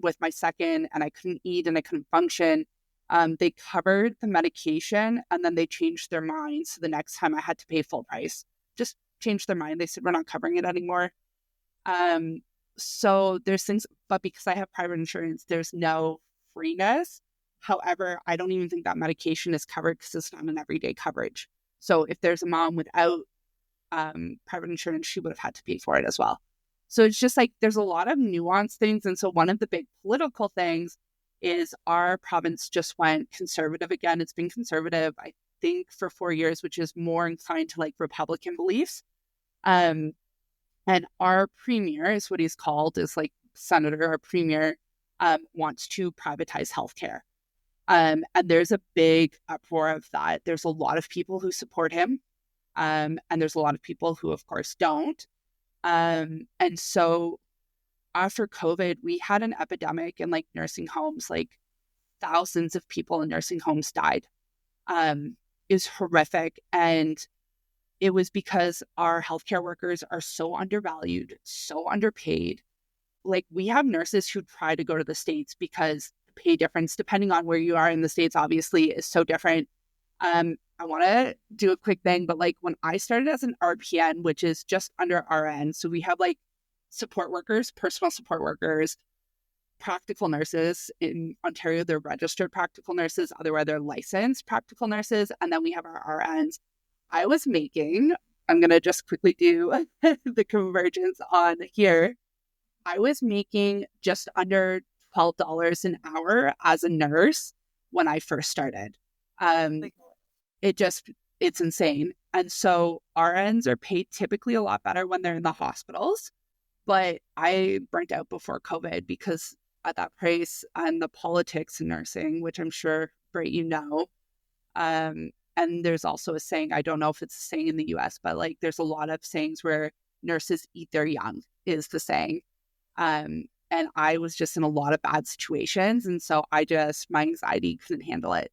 with my second and I couldn't eat and I couldn't function, they covered the medication and then they changed their mind. So the next time I had to pay full price, just changed their mind. They said, we're not covering it anymore. So there's things, but because I have private insurance, there's no freeness. However, I don't even think that medication is covered because it's not an everyday coverage. So if there's a mom without private insurance, she would have had to pay for it as well. So it's just like there's a lot of nuanced things. And so one of the big political things is our province just went conservative again. It's been conservative, I think, for 4 years, which is more inclined to like Republican beliefs. And our premier is what he's called, is like senator or premier, wants to privatize healthcare. And there's a big uproar of that. There's a lot of people who support him. And there's a lot of people who, of course, don't. And so after COVID, we had an epidemic in like nursing homes, like thousands of people in nursing homes died. Is horrific. And it was because our healthcare workers are so undervalued, so underpaid. Like we have nurses who try to go to the States because the pay difference, depending on where you are in the States, obviously is so different. I want to do a quick thing, but like when I started as an RPN, which is just under RN, so we have like support workers, personal support workers, practical nurses in Ontario, they're registered practical nurses, otherwise they're licensed practical nurses, and then we have our RNs. I was making, I'm going to just quickly do the convergence on here. I was making just under $12 an hour as a nurse when I first started. It just, it's insane. And so RNs are paid typically a lot better when they're in the hospitals. But I burnt out before COVID because at that price and the politics in nursing, which I'm sure, Brit, you know. And there's also a saying, I don't know if it's a saying in the US, but like there's a lot of sayings where nurses eat their young is the saying. And I was just in a lot of bad situations. And so my anxiety couldn't handle it.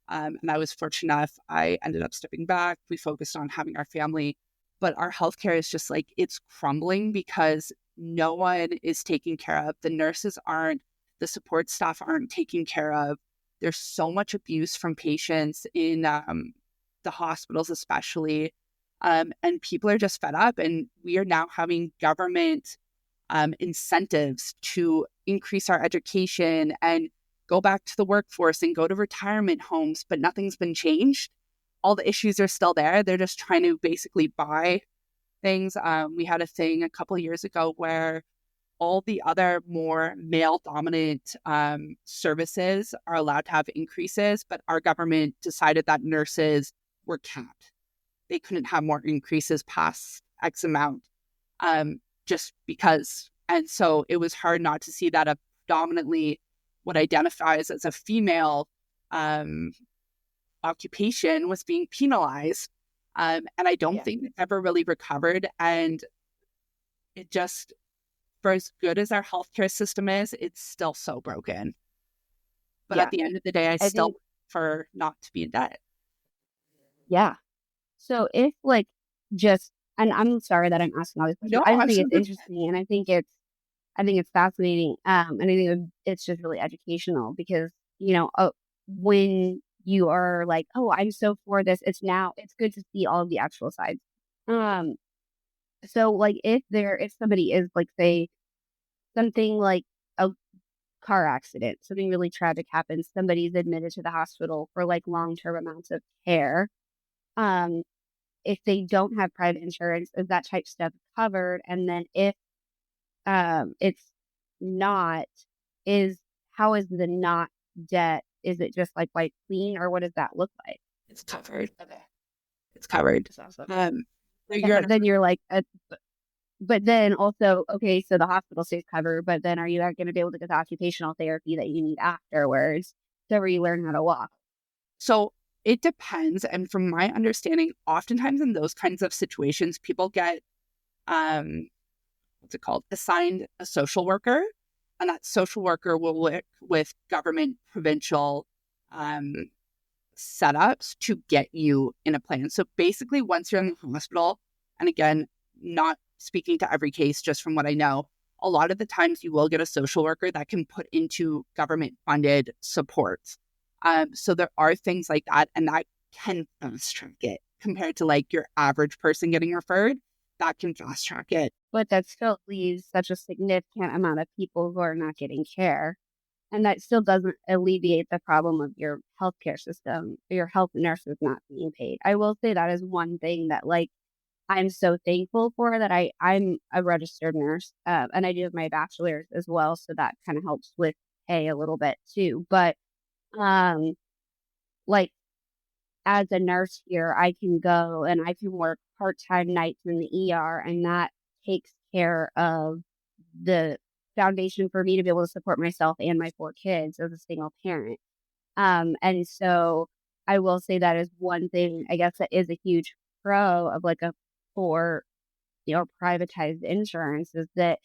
And I was fortunate enough, I ended up stepping back. We focused on having our family, but our healthcare is just like, it's crumbling because no one is taking care of. The nurses aren't, the support staff aren't taken care of. There's so much abuse from patients in the hospitals, especially. And people are just fed up. And we are now having government incentives to increase our education and go back to the workforce and go to retirement homes, but nothing's been changed. All the issues are still there. They're just trying to basically buy things. We had a thing a couple of years ago where all the other more male-dominant services are allowed to have increases, but our government decided that nurses were capped. They couldn't have more increases past X amount, just because. And so it was hard not to see that a predominantly what identifies as a female occupation was being penalized. And I don't think it ever really recovered. And it just, for as good as our healthcare system is, it's still so broken. But at the end of the day, I still prefer not to be in debt. Yeah. So if like just, and I'm sorry that I'm asking all these questions. No, I just think it's absolutely. interesting, and I think it's fascinating. And I think it's just really educational because when you are like, oh, I'm so for this, it's good to see all of the actual sides. So like if somebody is like, say something like a car accident, something really tragic happens, somebody's admitted to the hospital for like long-term amounts of care. If they don't have private insurance, is that type stuff covered? And then if it's not, how is the not debt? Is it just like white clean, or what does that look like? It's covered. Okay. It's covered. But then you're like, but then also, okay, so the hospital stays covered, but then are you not going to be able to get the occupational therapy that you need afterwards to relearn how to walk? So it depends. And from my understanding, oftentimes in those kinds of situations, people get, what's it called? Assigned a social worker. And that social worker will work with government, provincial setups to get you in a plan. So basically, once you're in the hospital, and again, not speaking to every case, just from what I know, a lot of the times you will get a social worker that can put into government-funded supports. So there are things like that, and that can fast track it compared to like your average person getting referred. That can fast track it. But that still leaves such a significant amount of people who are not getting care. And that still doesn't alleviate the problem of your healthcare system, your health nurses not being paid. I will say that is one thing that like I'm so thankful for, that I'm a registered nurse, and I do have my bachelor's as well, so that kind of helps with pay a little bit too. But like as a nurse here, I can go and I can work part-time nights in the ER, and that takes care of the foundation for me to be able to support myself and my 4 kids as a single parent. And so I will say that is one thing, I guess, that is a huge pro of like a for privatized insurance is that,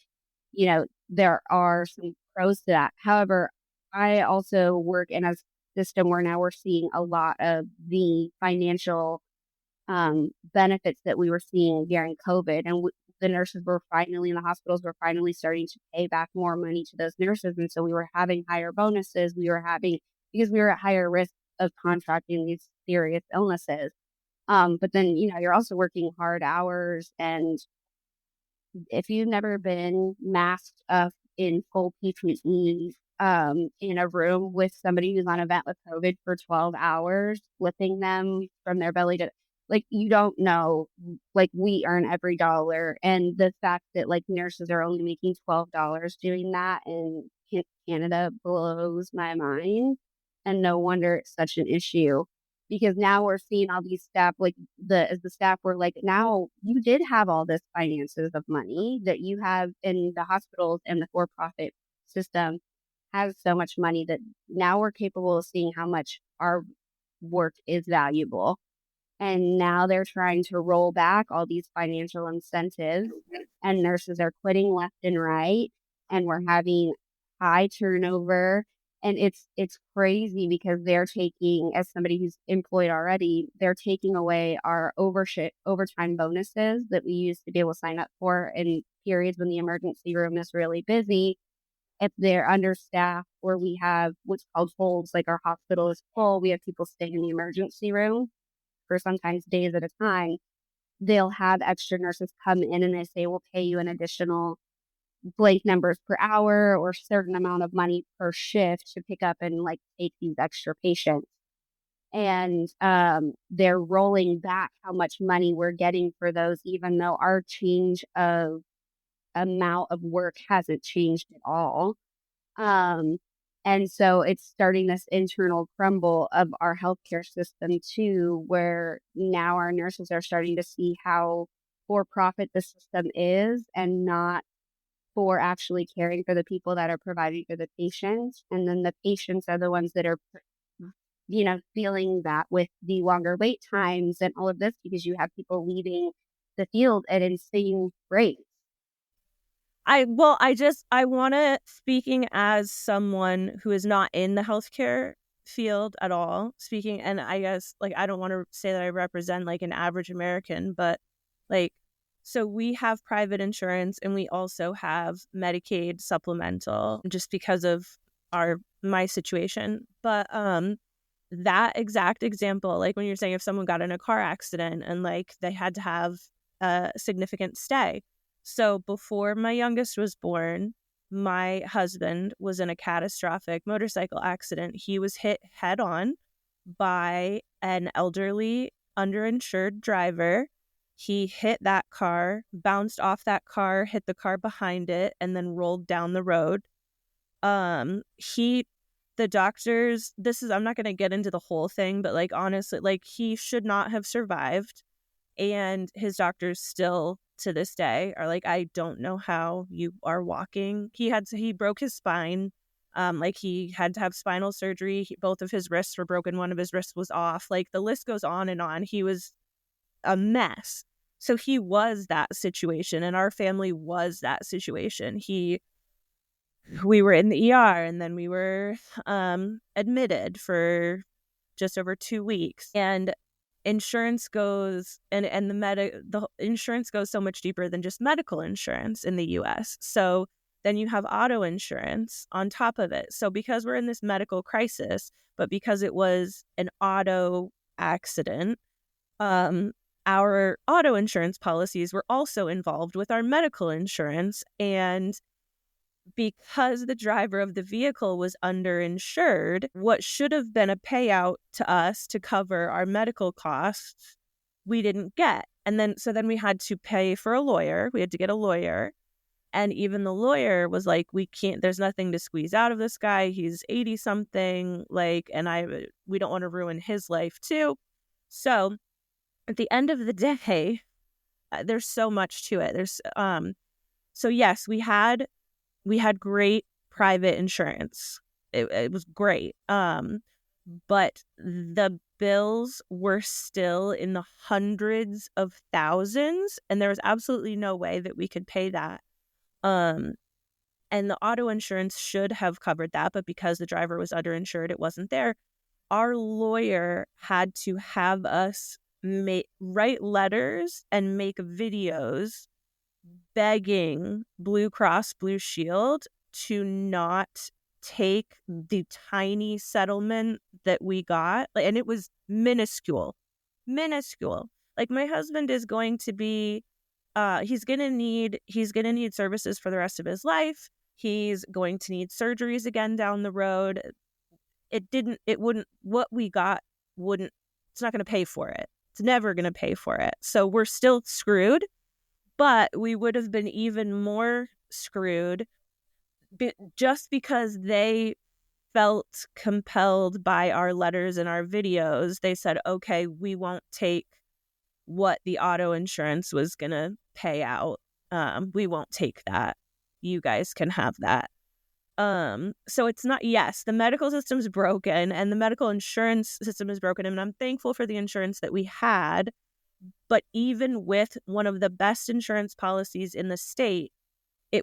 there are some pros to that. However, I also work in a system where now we're seeing a lot of the financial benefits that we were seeing during COVID. And the nurses were finally, in the hospitals were finally starting to pay back more money to those nurses. And so we were having higher bonuses. Because we were at higher risk of contracting these serious illnesses. But then, you're also working hard hours, and if you've never been masked up in full PPE, in a room with somebody who's on a vent with COVID for 12 hours, flipping them from their belly to, like, you don't know, like, we earn every dollar. And the fact that, like, nurses are only making $12 doing that in Canada blows my mind. And no wonder it's such an issue because now we're seeing all these staff, like the staff were like, now you did have all this finances of money that you have in the hospitals, and the for-profit system has so much money that now we're capable of seeing how much our work is valuable. And now they're trying to roll back all these financial incentives, and nurses are quitting left and right, and we're having high turnover. And it's crazy because they're taking, as somebody who's employed already, they're taking away our overtime bonuses that we used to be able to sign up for in periods when the emergency room is really busy. If they're understaffed or we have what's called holds, like our hospital is full, we have people staying in the emergency room for sometimes days at a time, they'll have extra nurses come in and they say, we'll pay you an additional blank numbers per hour or certain amount of money per shift to pick up and like take these extra patients. And they're rolling back how much money we're getting for those, even though our change of amount of work hasn't changed at all. Um, and so it's starting this internal crumble of our healthcare system too, where now our nurses are starting to see how for profit the system is and not for actually caring for the people that are providing for the patients. And then the patients are the ones that are, feeling that with the longer wait times and all of this because you have people leaving the field at insane rates. I want to, speaking as someone who is not in the healthcare field at all, speaking, and I guess like I don't want to say that I represent like an average American, but like, so we have private insurance and we also have Medicaid supplemental just because of my situation. But that exact example, like when you're saying if someone got in a car accident and like they had to have a significant stay. So before my youngest was born, my husband was in a catastrophic motorcycle accident. He was hit head on by an elderly, underinsured driver. He hit that car, bounced off that car, hit the car behind it, and then rolled down the road. The doctors, I'm not going to get into the whole thing, but like honestly, like he should not have survived. And his doctors still to this day are like, I don't know how you are walking. He broke his spine. Like he had to have spinal surgery. Both of his wrists were broken. One of his wrists was off. Like the list goes on and on. He was a mess. So he was that situation, and our family was that situation. We were in the ER, and then we were admitted for just over 2 weeks. And insurance goes and the insurance goes so much deeper than just medical insurance in the US. So then you have auto insurance on top of it. So because we're in this medical crisis, but because it was an auto accident, our auto insurance policies were also involved with our medical insurance. And because the driver of the vehicle was underinsured, what should have been a payout to us to cover our medical costs, we didn't get. And then we had to pay for a lawyer. We had to get a lawyer. And even the lawyer was like, there's nothing to squeeze out of this guy. He's 80 something, and we don't want to ruin his life too. So at the end of the day, there's so much to it. So yes, we had great private insurance. It was great. but the bills were still in the hundreds of thousands, and there was absolutely no way that we could pay that. And the auto insurance should have covered that, but because the driver was underinsured, it wasn't there. Our lawyer had to have us write letters and make videos begging Blue Cross Blue Shield to not take the tiny settlement that we got. And it was minuscule. Like, my husband is going to be he's gonna need services for the rest of his life. He's going to need surgeries again down the road. What we got it's not gonna pay for it. It's never gonna pay for it. So we're still screwed, but we would have been even more screwed just because they felt compelled by our letters and our videos. They said, okay, we won't take what the auto insurance was going to pay out. We won't take that. You guys can have that. So it's not, yes, the medical system's broken and the medical insurance system is broken. And I'm thankful for the insurance that we had. But even with one of the best insurance policies in the state,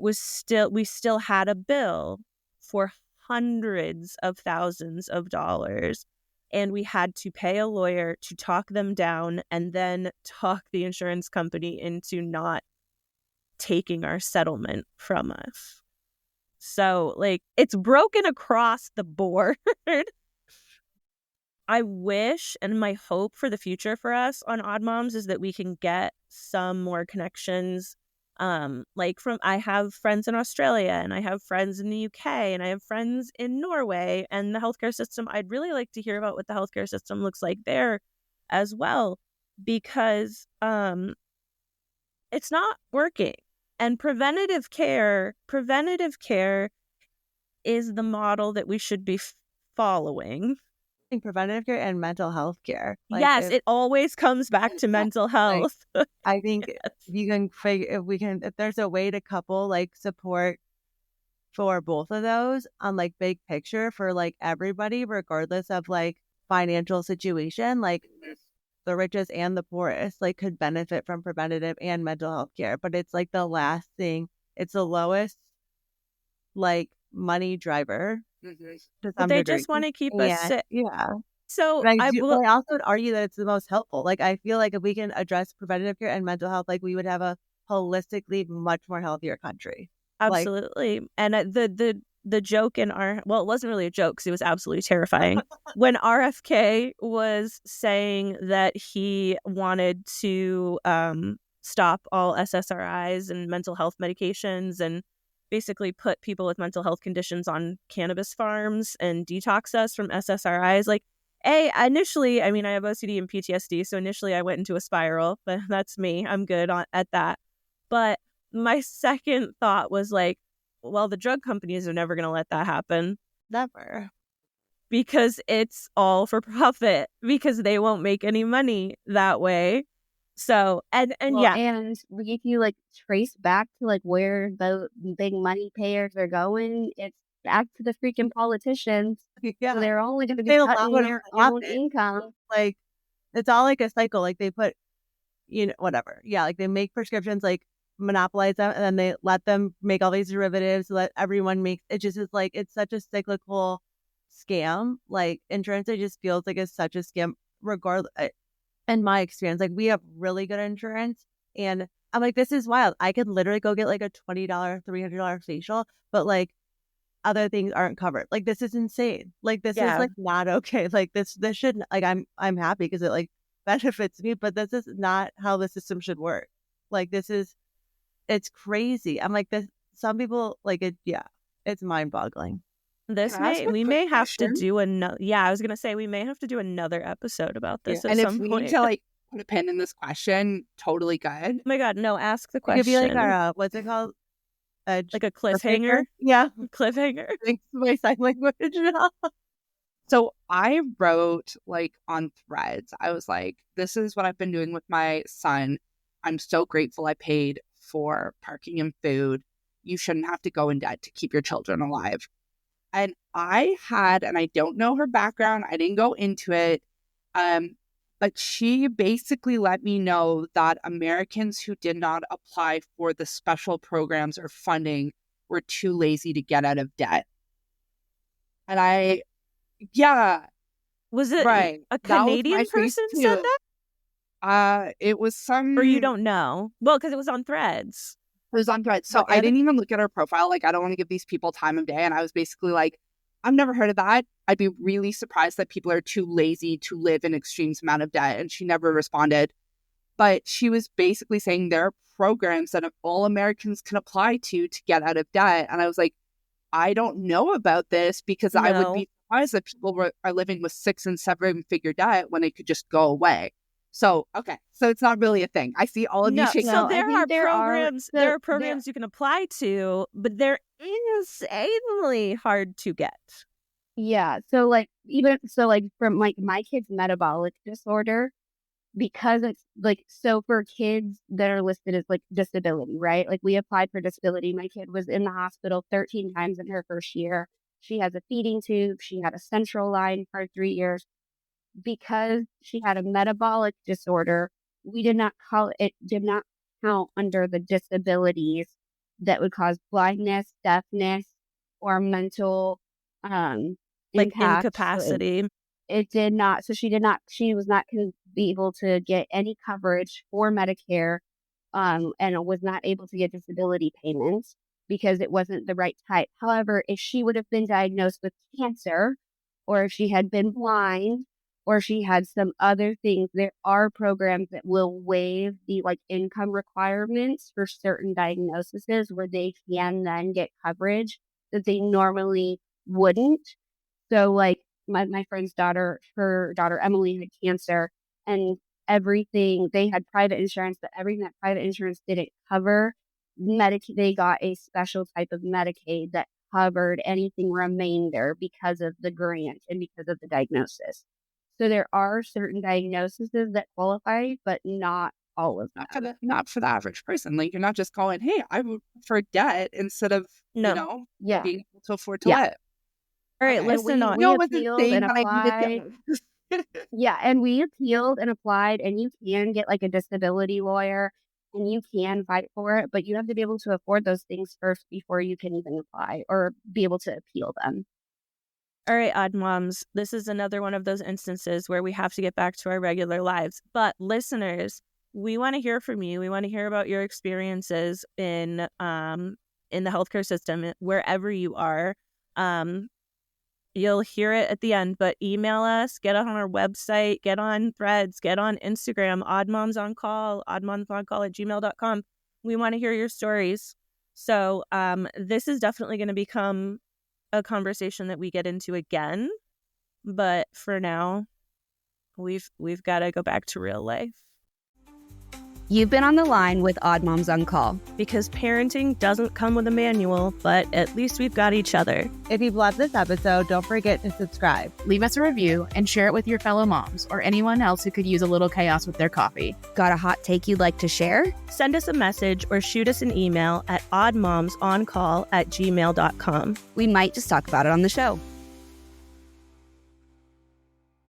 we still had a bill for hundreds of thousands of dollars. And we had to pay a lawyer to talk them down and then talk the insurance company into not taking our settlement from us. So, like, it's broken across the board. I wish, and my hope for the future for us on Odd Moms is that we can get some more connections. I have friends in Australia, and I have friends in the UK, and I have friends in Norway, and the healthcare system. I'd really like to hear about what the healthcare system looks like there as well, because it's not working. And preventative care is the model that we should be following. Preventative care and mental health care. Yes, it always comes back to mental health. I think you can if there's a way to couple like support for both of those on like big picture for like everybody, regardless of like financial situation, like the richest and the poorest like could benefit from preventative and mental health care. But it's like the last thing, it's the lowest like money driver. But they just want to keep us sick. Yeah. So but I also would argue that it's the most helpful. Like, I feel like if we can address preventative care and mental health, like we would have a holistically much more healthier country. Absolutely. And the joke in it wasn't really a joke because it was absolutely terrifying. When RFK was saying that he wanted to stop all SSRIs and mental health medications and basically put people with mental health conditions on cannabis farms and detox us from SSRIs. Like, initially, I mean, I have OCD and PTSD, so initially I went into a spiral, but that's me. I'm good at that. But my second thought was like, well, the drug companies are never going to let that happen. Never. Because it's all for profit, because they won't make any money that way. So, and if you like trace back to like where the big money payers are going, it's back to the freaking politicians. Yeah. So they're only going to be cutting their own income. Like, it's all like a cycle. Like, they put, whatever. Yeah, like they make prescriptions, like monopolize them, and then they let them make all these derivatives so that everyone makes it. Just is like, it's such a cyclical scam. Like, insurance, it just feels like it's such a scam regardless. In my experience, like, we have really good insurance, and I'm like, this is wild. I could literally go get like a $20, $300 facial, but like other things aren't covered. Like, this is insane. Like, this is like not okay. Like, this shouldn't, like, I'm happy because it like benefits me, but this is not how the system should work. Like, it's crazy. I'm like, some people like it. Yeah, it's mind boggling. We may have to do another. Yeah, I was gonna say we may have to do another episode about this at some point. And if we need to like put a pin in this question, totally good. Oh my God, no! Ask the question. It could be like our what's it called? Like a cliffhanger. Yeah, cliffhanger. Thanks for my sign language. So I wrote like on Threads. I was like, "This is what I've been doing with my son. I'm so grateful I paid for parking and food. You shouldn't have to go in debt to keep your children alive." And I don't know her background. I didn't go into it. But she basically let me know that Americans who did not apply for the special programs or funding were too lazy to get out of debt. And yeah, Was it right. a That was Canadian my face person said too. that? It was some. Or you don't know? Well, because it was on Threads. It was on Threads. So I didn't even look at her profile. Like, I don't want to give these people time of day. And I was basically like, I've never heard of that. I'd be really surprised that people are too lazy to live in extreme amount of debt. And she never responded. But she was basically saying there are programs that all Americans can apply to get out of debt. And I was like, I don't know about this, because I would be surprised that people are living with 6 and 7 figure debt when it could just go away. So, okay. So it's not really a thing. I see all of you shaking. So there are programs you can apply to, but they're insanely hard to get. Yeah. So like, from like my kid's metabolic disorder, because it's like, so for kids that are listed as like disability, right? Like, we applied for disability. My kid was in the hospital 13 times in her first year. She has a feeding tube. She had a central line for 3 years. Because she had a metabolic disorder, we did not count under the disabilities that would cause blindness, deafness, or mental Like impact. incapacity. So it did not. So she was not going to be able to get any coverage for Medicare, and was not able to get disability payments because it wasn't the right type. However, if she would have been diagnosed with cancer, or if she had been blind, or she had some other things, there are programs that will waive the like income requirements for certain diagnoses, where they can then get coverage that they normally wouldn't. So like my friend's daughter, her daughter Emily, had cancer, and everything, they had private insurance, but everything that private insurance didn't cover, they got a special type of Medicaid that covered anything remainder because of the grant and because of the diagnosis. So there are certain diagnoses that qualify, but not all of them. Not for the average person. Like, you're not just going, hey, I would prefer debt instead of, being able to afford to live. All right, Okay. listen on. We appealed and applied. Yeah, and we appealed and applied, and you can get like a disability lawyer, and you can fight for it, but you have to be able to afford those things first before you can even apply or be able to appeal them. All right, Odd Moms, this is another one of those instances where we have to get back to our regular lives. But listeners, we want to hear from you. We want to hear about your experiences in the healthcare system, wherever you are. You'll hear it at the end, but email us, get on our website, get on Threads, get on Instagram, oddmomsoncall@gmail.com. We want to hear your stories. So this is definitely going to become a conversation that we get into again, but for now, we've got to go back to real life. You've been on the line with Odd Moms on Call. Because parenting doesn't come with a manual, but at least we've got each other. If you've loved this episode, don't forget to subscribe. Leave us a review and share it with your fellow moms or anyone else who could use a little chaos with their coffee. Got a hot take you'd like to share? Send us a message or shoot us an email at oddmomsoncall@gmail.com. We might just talk about it on the show.